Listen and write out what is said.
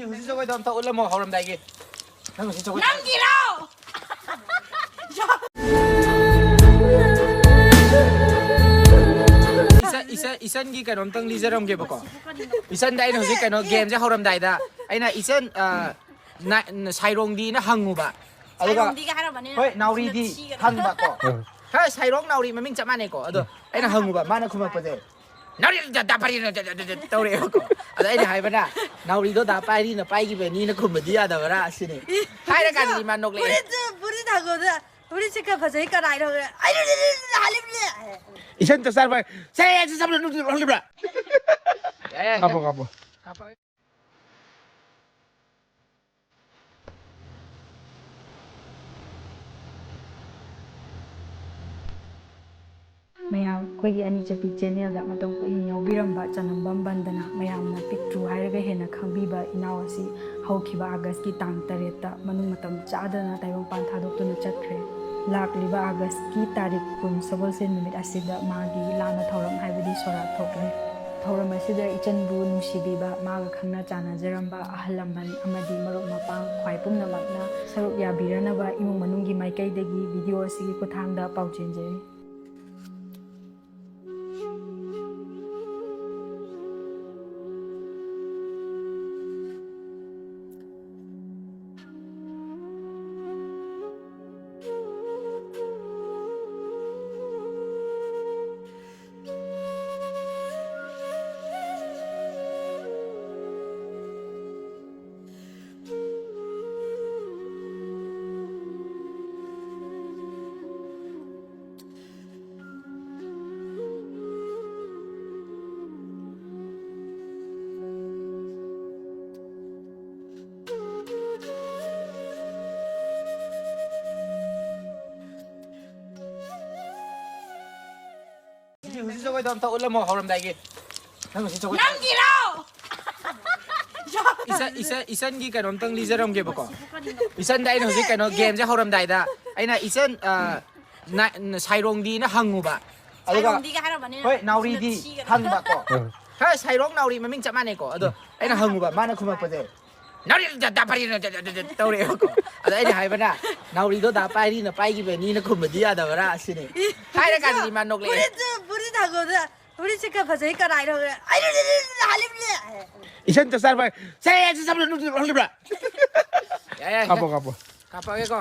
husi jogoi dam ta ulam mo horam dai gi nang husi jogoi nang gi lo isan gi kanom tang lijaram ge bako isan dai husi kano game je horam dai da aina isan sairong di na hangu ba aduga hoi nauri di hang ba ko ha sairong nauri maming chap mane ko ado aina hangu ba mana khuma pade nauri da pari na tore ko ado aina hai bana nauri do da pai ni na pai gi be ni na khum di ya da bara asini hai ra ka di man nok le puri da go da puri chika phajai ka rai ro ai halim le isan ta sar ba sai ya sab lu lu bra kapo kapo mayam koigi ani chapi channel da matong ko yobiramba chanambam bandana mayamna PIKTRU hairaga hena khangbiba inawasi haukiba August ki tang 8 ta manung matam chadana taibang pan thadokuna chakre lakliba August ki tarik kun sagolsen numit asida magi LANNA THOURAM haibadi SORAT thokre thauram asida ichanbu nungsibiba maga khangna chana jaramba ahalamban amadi marok mapang khwai pumna makna saruk yabiranaba imung manunggi maikai dagi video asigi kuthangda pauchenjeri husi jogoi dam ta ulam mo horam dai gi nang husi jogoi nang gi lo isan gi kanom tang lijaram ge bako isan dai husi kano game je horam dai da aina isan sairong di na hangu ba aduga hoi nauri di hang ba ko ha sairong nauri maming chap mane ko ado aina hangu ba mana khuma pade nauri da pari na tore ko ado aina hai bana nauri do da pai ni na pai gi be ni na khum di ya da bara asini hai ra ka di man nok le puri da go da puri chika phajai ka rai ro ai halim le isan ta sar ba sai ya sab lu bra kapo ge ko